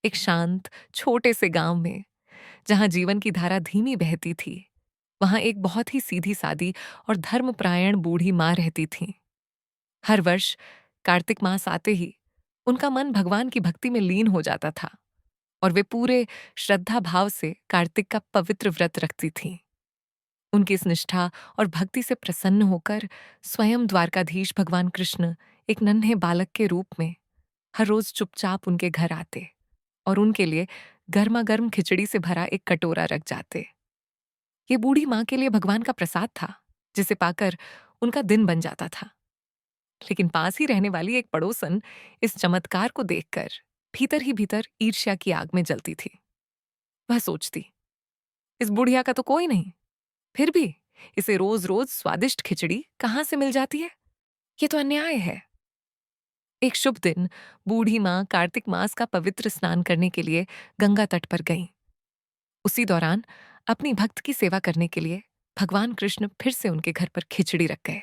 एक शांत छोटे से गांव में, जहां जीवन की धारा धीमी बहती थी, वहां एक बहुत ही सीधी सादी और धर्मपरायण बूढ़ी माँ रहती थी। हर वर्ष कार्तिक मास आते ही उनका मन भगवान की भक्ति में लीन हो जाता था और वे पूरे श्रद्धा भाव से कार्तिक का पवित्र व्रत रखती थीं। उनकी इस निष्ठा और भक्ति से प्रसन्न होकर स्वयं द्वारकाधीश भगवान कृष्ण एक नन्हे बालक के रूप में हर रोज चुपचाप उनके घर आते और उनके लिए गर्मा गर्म खिचड़ी से भरा एक कटोरा रख जाते। ये बूढ़ी माँ के लिए भगवान का प्रसाद था, जिसे पाकर उनका दिन बन जाता था। लेकिन पास ही रहने वाली एक पड़ोसन इस चमत्कार को देखकर भीतर ही भीतर ईर्ष्या की आग में जलती थी। वह सोचती, इस बुढ़िया का तो कोई नहीं, फिर भी इसे रोज रोज स्वादिष्ट खिचड़ी कहाँ से मिल जाती है? ये तो अन्याय है। एक शुभ दिन बूढ़ी माँ कार्तिक मास का पवित्र स्नान करने के लिए गंगा तट पर गईं। उसी दौरान अपनी भक्त की सेवा करने के लिए भगवान कृष्ण फिर से उनके घर पर खिचड़ी रख गए।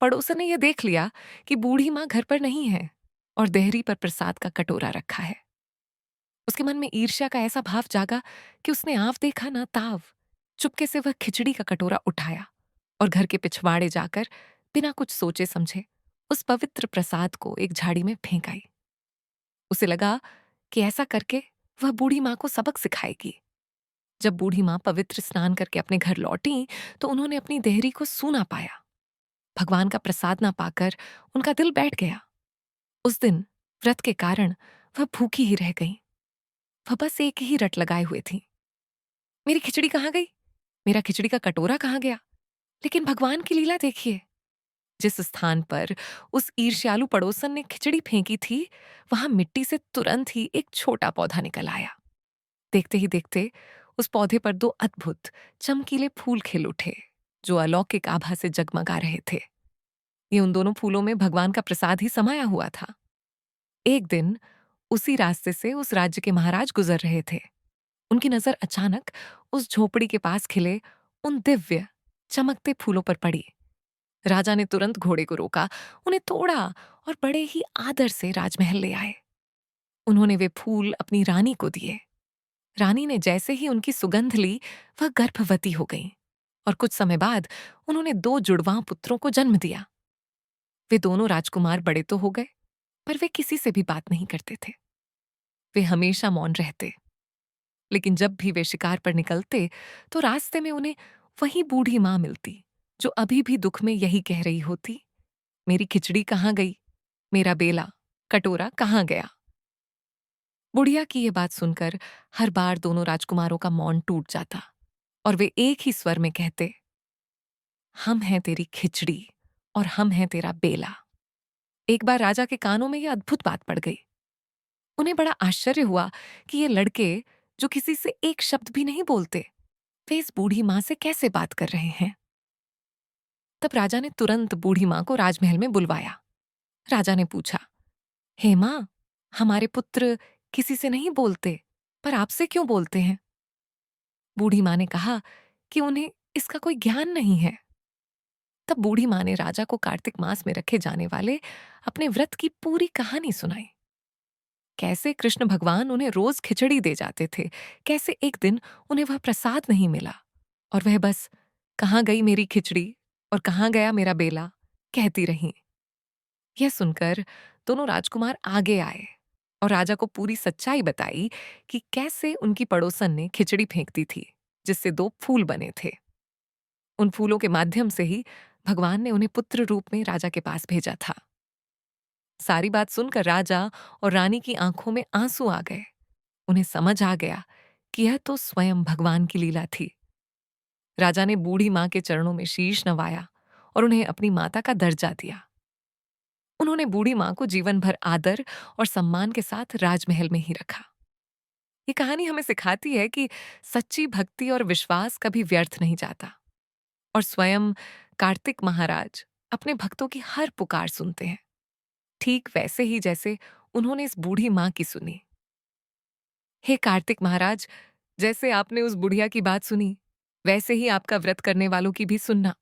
पड़ोसन ने यह देख लिया कि बूढ़ी माँ घर पर नहीं है और देहरी पर प्रसाद का कटोरा रखा है। उसके मन में ईर्ष्या का ऐसा भाव जागा कि उसने आव देखा ना ताव, चुपके से वह खिचड़ी का कटोरा उठाया और घर के पिछवाड़े जाकर बिना कुछ सोचे समझे उस पवित्र प्रसाद को एक झाड़ी में फेंक आई। उसे लगा कि ऐसा करके वह बूढ़ी माँ को सबक सिखाएगी। जब बूढ़ी माँ पवित्र स्नान करके अपने घर लौटी तो उन्होंने अपनी देहरी को सूना पाया। भगवान का प्रसाद ना पाकर उनका दिल बैठ गया। उस दिन व्रत के कारण वह भूखी ही रह गई। वह बस एक ही रट लगाए हुए थी, मेरी खिचड़ी कहाँ गई, मेरा खिचड़ी का कटोरा कहाँ गया? लेकिन भगवान की लीला देखिए, जिस स्थान पर उस ईर्ष्यालु पड़ोसन ने खिचड़ी फेंकी थी, वहां मिट्टी से तुरंत ही एक छोटा पौधा निकल आया। देखते ही देखते उस पौधे पर दो अद्भुत चमकीले फूल खिल उठे, जो अलौकिक आभा से जगमगा रहे थे। ये उन दोनों फूलों में भगवान का प्रसाद ही समाया हुआ था। एक दिन उसी रास्ते से उस राज्य के महाराज गुजर रहे थे। उनकी नजर अचानक उस झोपड़ी के पास खिले उन दिव्य चमकते फूलों पर पड़ी। राजा ने तुरंत घोड़े को रोका, उन्हें तोड़ा और बड़े ही आदर से राजमहल ले आए। उन्होंने वे फूल अपनी रानी को दिए। रानी ने जैसे ही उनकी सुगंध ली, वह गर्भवती हो गई और कुछ समय बाद उन्होंने दो जुड़वां पुत्रों को जन्म दिया। वे दोनों राजकुमार बड़े तो हो गए, पर वे किसी से भी बात नहीं करते थे। वे हमेशा मौन रहते। लेकिन जब भी वे शिकार पर निकलते तो रास्ते में उन्हें वही बूढ़ी माँ मिलती, जो अभी भी दुख में यही कह रही होती, मेरी खिचड़ी कहाँ गई, मेरा बेला कटोरा कहाँ गया? बुढ़िया की ये बात सुनकर हर बार दोनों राजकुमारों का मौन टूट जाता और वे एक ही स्वर में कहते, हम हैं तेरी खिचड़ी और हम हैं तेरा बेला। एक बार राजा के कानों में यह अद्भुत बात पड़ गई। उन्हें बड़ा आश्चर्य हुआ कि ये लड़के, जो किसी से एक शब्द भी नहीं बोलते, वे इस बूढ़ी माँ से कैसे बात कर रहे हैं। तब राजा ने तुरंत बूढ़ी माँ को राजमहल में बुलवाया। राजा ने पूछा, हे माँ, हमारे पुत्र किसी से नहीं बोलते, पर आपसे क्यों बोलते हैं? बूढ़ी माँ ने कहा कि उन्हें इसका कोई ज्ञान नहीं है। तब बूढ़ी माँ ने राजा को कार्तिक मास में रखे जाने वाले अपने व्रत की पूरी कहानी सुनाई। कैसे कृष्ण भगवान उन्हें रोज खिचड़ी दे जाते थे, कैसे एक दिन उन्हें वह प्रसाद नहीं मिला और वह बस कहाँ गई मेरी खिचड़ी और कहाँ गया मेरा बेला कहती रहीं। यह सुनकर दोनों राजकुमार आगे आए और राजा को पूरी सच्चाई बताई कि कैसे उनकी पड़ोसन ने खिचड़ी फेंक दी थी, जिससे दो फूल बने थे। उन फूलों के माध्यम से ही भगवान ने उन्हें पुत्र रूप में राजा के पास भेजा था। सारी बात सुनकर राजा और रानी की आंखों में आंसू आ गए। उन्हें समझ आ गया कि यह तो स्वयं भगवान की लीला थी। राजा ने बूढ़ी माँ के चरणों में शीश नवाया और उन्हें अपनी माता का दर्जा दिया। उन्होंने बूढ़ी माँ को जीवन भर आदर और सम्मान के साथ राजमहल में ही रखा। ये कहानी हमें सिखाती है कि सच्ची भक्ति और विश्वास कभी व्यर्थ नहीं जाता और स्वयं कार्तिक महाराज अपने भक्तों की हर पुकार सुनते हैं, ठीक वैसे ही जैसे उन्होंने इस बूढ़ी माँ की सुनी। हे कार्तिक महाराज, जैसे आपने उस बुढ़िया की बात सुनी, वैसे ही आपका व्रत करने वालों की भी सुनना।